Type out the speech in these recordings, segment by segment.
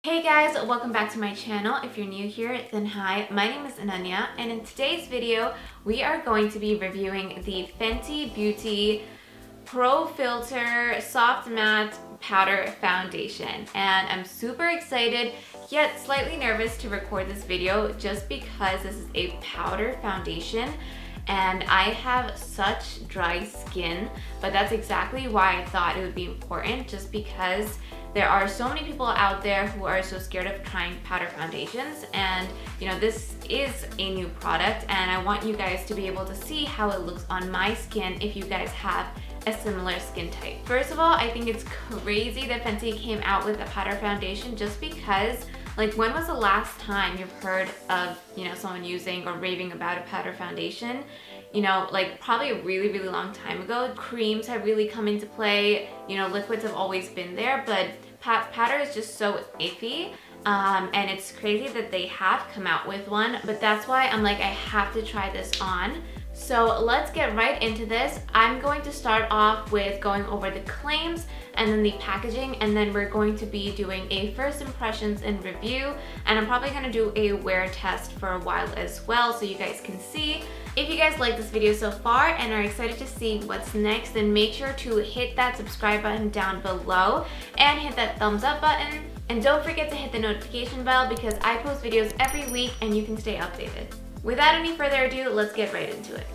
Hey guys, welcome back to my channel. If you're new here, then hi, my name is Ananya, and in today's video, we are going to be reviewing the Fenty Beauty Pro Filter Soft Matte Powder Foundation. And I'm super excited, yet slightly nervous to record this video just because this is a powder foundation and I have such dry skin, but that's exactly why I thought it would be important, just because there are so many people out there who are so scared of trying powder foundations, and you know, this is a new product and I want you guys to be able to see how it looks on my skin if you guys have a similar skin type. First of all, I think it's crazy that Fenty came out with a powder foundation, just because like, when was the last time you've heard of, you know, someone using or raving about a powder foundation? You know, like probably a really, really long time ago. Creams have really come into play. You know, liquids have always been there, but powder is just so iffy. And it's crazy that they have come out with one, but that's why I'm like, I have to try this on. So let's get right into this. I'm going to start off with going over the claims and then the packaging, and then we're going to be doing a first impressions and review, and I'm probably going to do a wear test for a while as well so you guys can see. If you guys like this video so far and are excited to see what's next, then make sure to hit that subscribe button down below and hit that thumbs up button. And don't forget to hit the notification bell because I post videos every week and you can stay updated. Without any further ado, let's get right into it.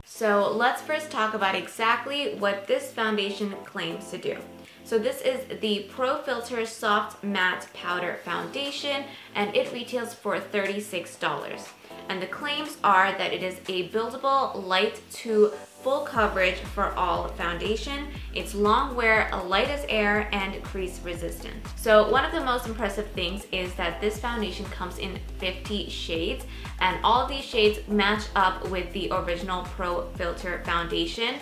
So let's first talk about exactly what this foundation claims to do. So this is the Pro Filter Soft Matte Powder Foundation, and it retails for $36. And the claims are that it is a buildable, light to full coverage for all foundation. It's long wear, light as air, and crease resistant. So one of the most impressive things is that this foundation comes in 50 shades, and all of these shades match up with the original Pro Filter foundation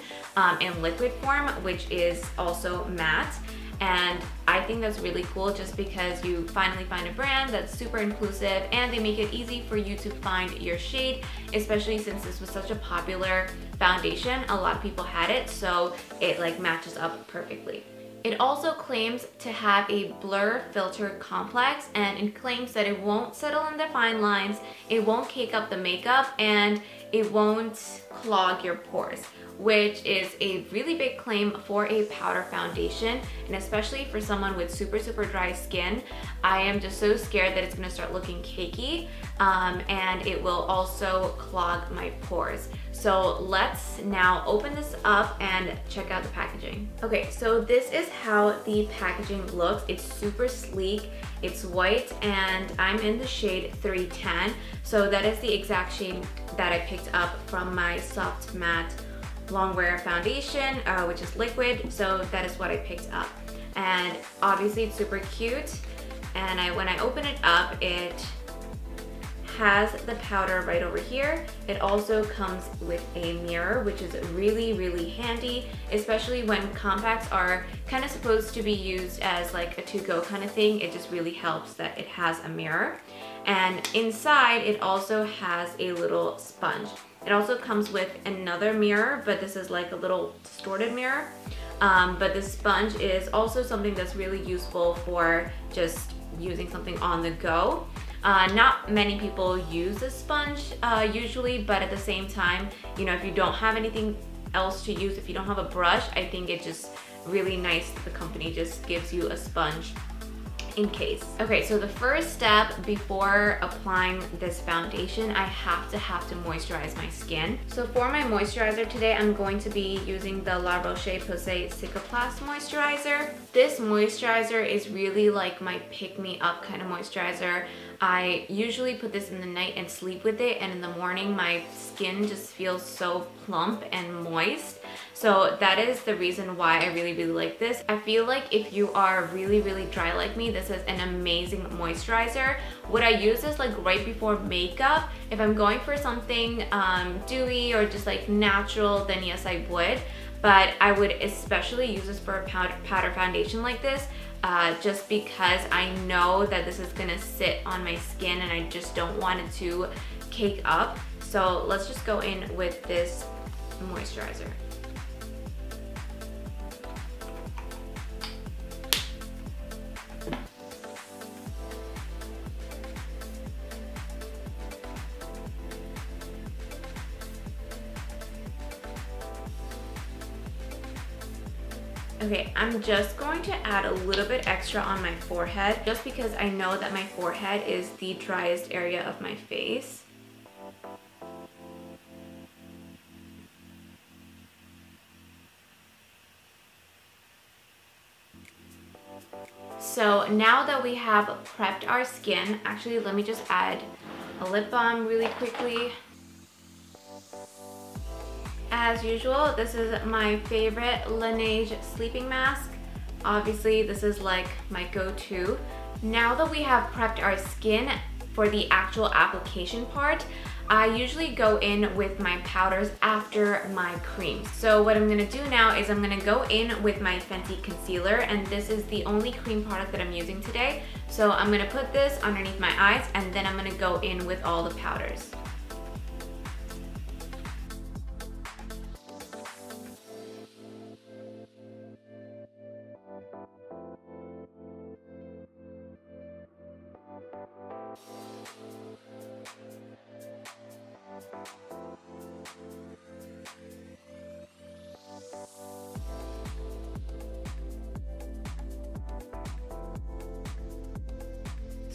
in liquid form, which is also matte. And I think that's really cool, just because you finally find a brand that's super inclusive and they make it easy for you to find your shade, especially since this was such a popular foundation. A lot of people had it, so it like matches up perfectly. It also claims to have a blur filter complex, and it claims that it won't settle in the fine lines, it won't cake up the makeup, and it won't clog your pores, which is a really big claim for a powder foundation, and especially for someone with super dry skin. I am just so scared that it's gonna start looking cakey, and it will also clog my pores. So let's now open this up and check out the packaging. Okay, so this is how the packaging looks. It's super sleek, it's white, and I'm in the shade 310. So that is the exact shade that I picked up from my Soft Matte Long Wear Foundation, which is liquid. So that is what I picked up. And obviously it's super cute. And when I open it up, it has the powder right over here. It also comes with a mirror, which is really handy, especially when compacts are kind of supposed to be used as like a to-go kind of thing. It just really helps that it has a mirror. And inside it also has a little sponge. It also comes with another mirror, but this is like a little distorted mirror. But the sponge is also something that's really useful for just using something on the go. Not many people use a sponge usually, but at the same time, you know, if you don't have anything else to use, if you don't have a brush, I think it's just really nice that the company just gives you a sponge in case. Okay, so the first step before applying this foundation, I have to moisturize my skin. So for my moisturizer today, I'm going to be using the La Roche-Posay Cicaplast moisturizer. This moisturizer is really like my pick-me-up kind of moisturizer. I usually put this in the night and sleep with it, and in the morning my skin just feels so plump and moist. So that is the reason why I really like this. I feel like if you are really dry like me, this is an amazing moisturizer. Would I use this like right before makeup? If I'm going for something dewy or just like natural, then yes, I would. But I would especially use this for a powder foundation like this just because I know that this is gonna sit on my skin and I just don't want it to cake up. So let's just go in with this moisturizer. Okay, I'm just going to add a little bit extra on my forehead just because I know that my forehead is the driest area of my face. So now that we have prepped our skin, actually let me just add a lip balm really quickly. As usual, this is my favorite Laneige sleeping mask. Obviously, this is like my go-to. Now that we have prepped our skin for the actual application part, I usually go in with my powders after my creams. So what I'm gonna do now is I'm gonna go in with my Fenty concealer, and this is the only cream product that I'm using today. So I'm gonna put this underneath my eyes, and then I'm gonna go in with all the powders.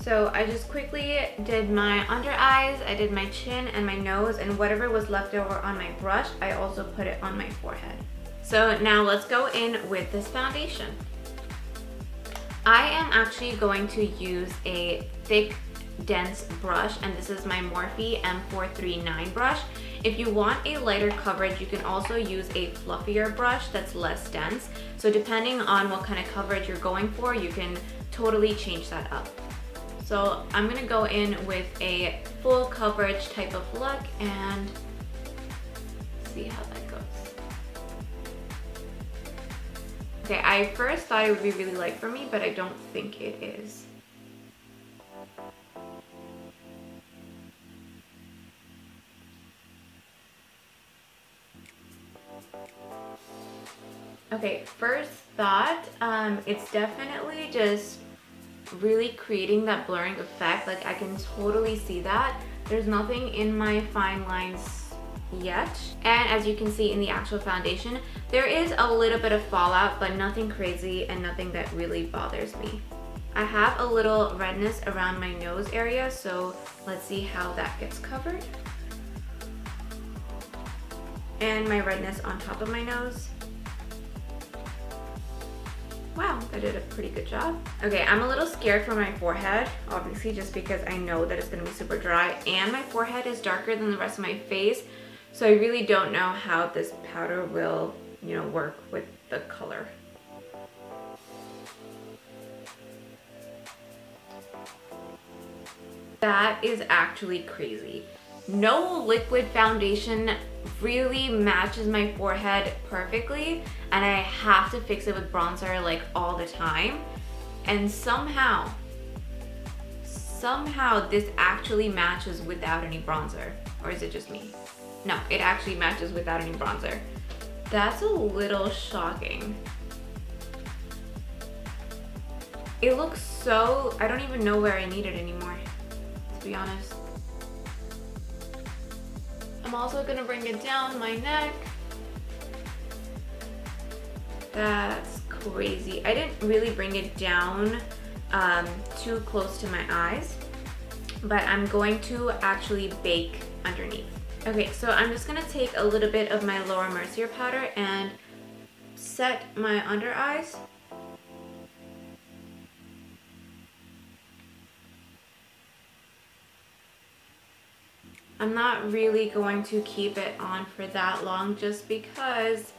So I just quickly did my under eyes, I did my chin and my nose, and whatever was left over on my brush, I also put it on my forehead. So now let's go in with this foundation. I am actually going to use a thick, dense brush, and this is my Morphe M439 brush. If you want a lighter coverage, you can also use a fluffier brush that's less dense. So depending on what kind of coverage you're going for, you can totally change that up. So I'm gonna go in with a full coverage type of look and see how that goes. Okay, I first thought it would be really light for me, but I don't think it is. Okay, first thought, it's definitely just really creating that blurring effect. Like I can totally see that. There's nothing in my fine lines yet. And as you can see in the actual foundation, there is a little bit of fallout, but nothing crazy and nothing that really bothers me. I have a little redness around my nose area, so let's see how that gets covered. And my redness on top of my nose. Wow, I did a pretty good job. Okay, I'm a little scared for my forehead, obviously, just because I know that it's gonna be super dry, and my forehead is darker than the rest of my face, so I really don't know how this powder will, you know, work with the color. That is actually crazy. No liquid foundation really matches my forehead perfectly, and I have to fix it with bronzer like all the time. And somehow this actually matches without any bronzer. Or is it just me? No, it actually matches without any bronzer. That's a little shocking. It looks so, I don't even know where I need it anymore, to be honest. I'm also gonna bring it down my neck. That's crazy. I didn't really bring it down too close to my eyes, but I'm going to actually bake underneath. Okay, so I'm just gonna take a little bit of my Laura Mercier powder and set my under eyes. I'm not really going to keep it on for that long just because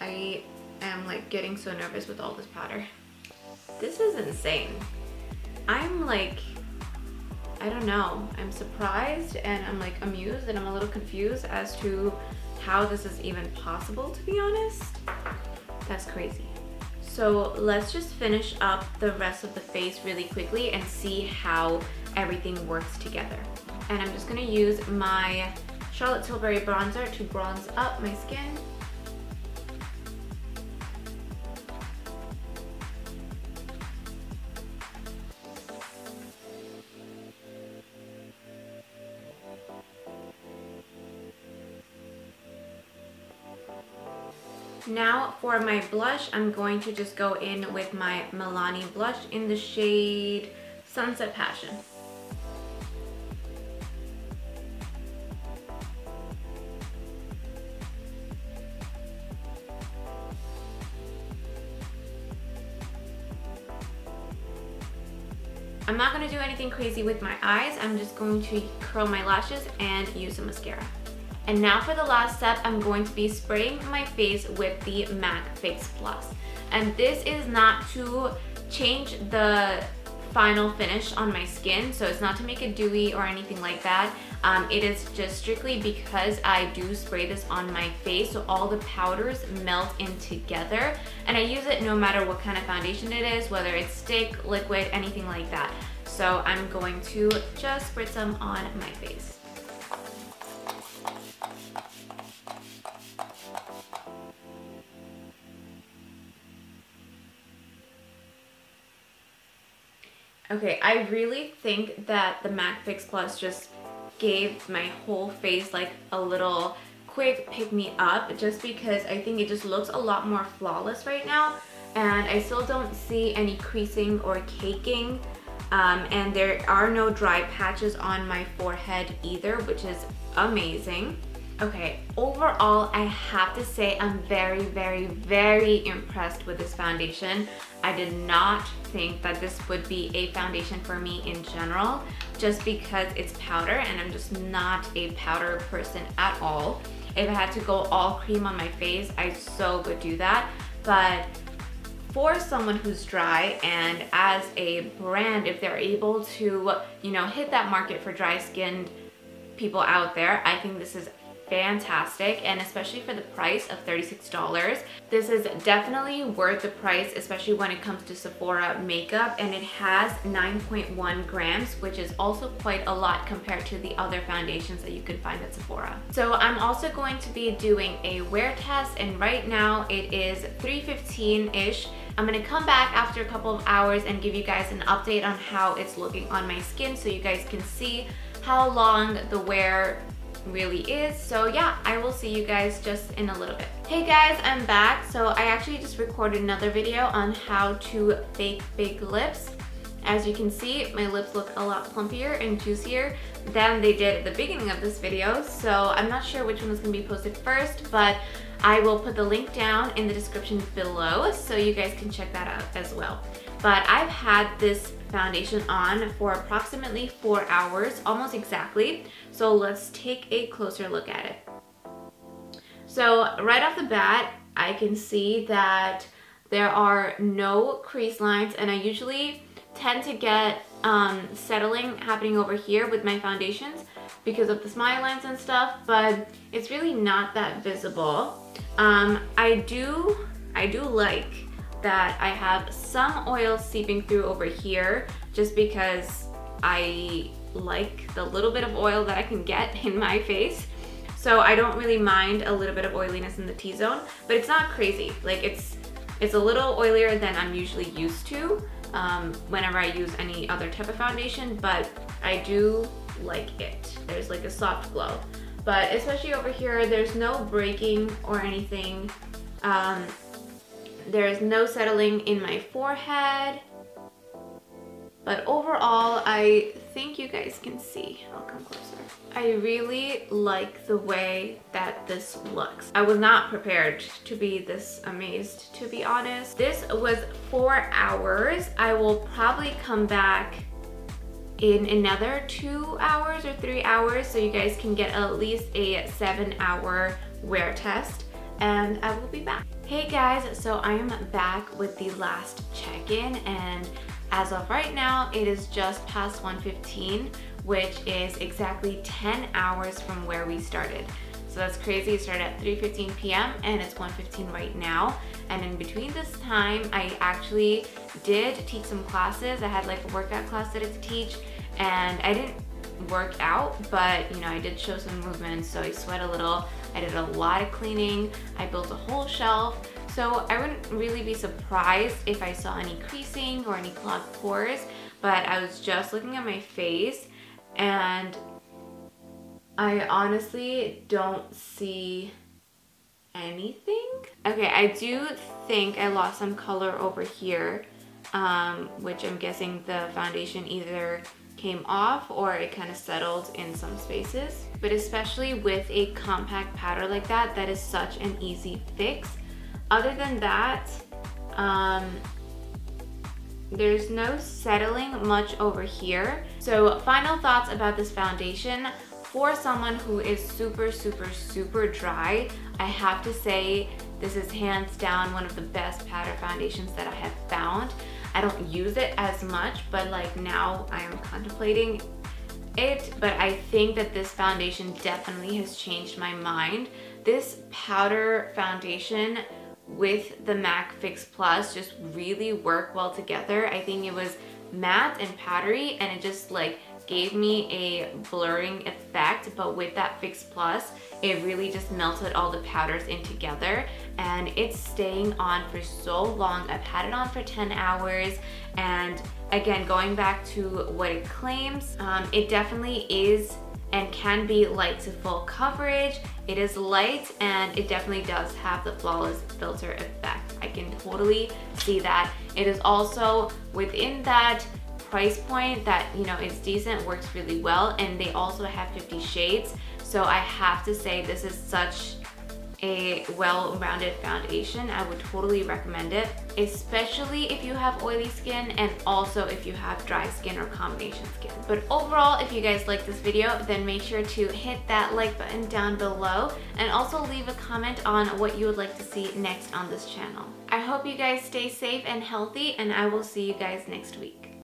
I am like getting so nervous with all this powder. This is insane. I'm like, I don't know, I'm surprised and I'm like amused and I'm a little confused as to how this is even possible, to be honest. That's crazy. So let's just finish up the rest of the face really quickly and see how everything works together. And I'm just gonna use my Charlotte Tilbury bronzer to bronze up my skin. Now for my blush, I'm going to just go in with my Milani blush in the shade Sunset Passion. I'm not going to do anything crazy with my eyes. I'm just going to curl my lashes and use a mascara. And now for the last step, I'm going to be spraying my face with the MAC Fix Plus. And this is not to change the final finish on my skin, so it's not to make it dewy or anything like that. It is just strictly because I do spray this on my face, so all the powders melt in together. And I use it no matter what kind of foundation it is, whether it's stick, liquid, anything like that. So I'm going to just spritz some on my face. Okay, I really think that the MAC Fix Plus just gave my whole face like a little quick pick-me-up, just because I think it just looks a lot more flawless right now, and I still don't see any creasing or caking, and there are no dry patches on my forehead either, which is amazing. Okay, overall, I have to say I'm very, very, very impressed with this foundation. I did not think that this would be a foundation for me in general, just because it's powder and I'm just not a powder person at all. If I had to go all cream on my face, I so would do that. But for someone who's dry, and as a brand, if they're able to, you know, hit that market for dry skinned people out there, I think this is fantastic, and especially for the price of $36, this is definitely worth the price, especially when it comes to Sephora makeup. And it has 9.1 grams, which is also quite a lot compared to the other foundations that you can find at Sephora. So I'm also going to be doing a wear test, and right now it is 3:15-ish. I'm gonna come back after a couple of hours and give you guys an update on how it's looking on my skin, so you guys can see how long the wear really is. So yeah, I will see you guys just in a little bit. Hey guys, I'm back. So I actually just recorded another video on how to bake big lips. As you can see, my lips look a lot plumpier and juicier than they did at the beginning of this video. So I'm not sure which one is gonna be posted first, but I will put the link down in the description below so you guys can check that out as well. But I've had this foundation on for approximately 4 hours, almost exactly. So let's take a closer look at it. So right off the bat, I can see that there are no crease lines, and I usually tend to get settling happening over here with my foundations because of the smile lines and stuff, but it's really not that visible. I do like that I have some oil seeping through over here, just because I like the little bit of oil that I can get in my face. So I don't really mind a little bit of oiliness in the T-zone, but it's not crazy. Like it's a little oilier than I'm usually used to whenever I use any other type of foundation, but I do like it. There's like a soft glow. But especially over here, there's no breaking or anything. There's no settling in my forehead. But overall, I think you guys can see. I'll come closer. I really like the way that this looks. I was not prepared to be this amazed, to be honest. This was 4 hours. I will probably come back in another 2 hours or 3 hours so you guys can get at least a 7-hour wear test, and I will be back. Hey guys, so I am back with the last check-in, and as of right now, it is just past 1:15, which is exactly 10 hours from where we started. So that's crazy. It started at 3:15 p.m. and it's 1:15 right now. And in between this time, I actually did teach some classes. I had like a workout class that I had to teach, and I didn't work out, but you know, I did show some movements, so I sweat a little. I did a lot of cleaning. I built a whole shelf. So I wouldn't really be surprised if I saw any creasing or any clogged pores, but I was just looking at my face and I honestly don't see anything. Okay, I do think I lost some color over here, which I'm guessing the foundation either came off or it kind of settled in some spaces. But especially with a compact powder like that, that is such an easy fix. Other than that, there's no settling much over here. So final thoughts about this foundation. For someone who is super dry, I have to say this is hands down one of the best powder foundations that I have found. I don't use it as much, but like now I am contemplating it, but I think that this foundation definitely has changed my mind. This powder foundation with the MAC Fix Plus just really work well together. I think it was matte and powdery and it just like gave me a blurring effect, but with that Fix Plus, it really just melted all the powders in together and it's staying on for so long. I've had it on for 10 hours and again, going back to what it claims, it definitely is and can be light to full coverage. It is light and it definitely does have the flawless filter effect. I can totally see that. It is also within that price point that, you know, it's decent, works really well, and they also have 50 shades. So I have to say this is such a well-rounded foundation. I would totally recommend it, especially if you have oily skin and also if you have dry skin or combination skin. But overall, if you guys like this video, then make sure to hit that like button down below and also leave a comment on what you would like to see next on this channel. I hope you guys stay safe and healthy, and I will see you guys next week.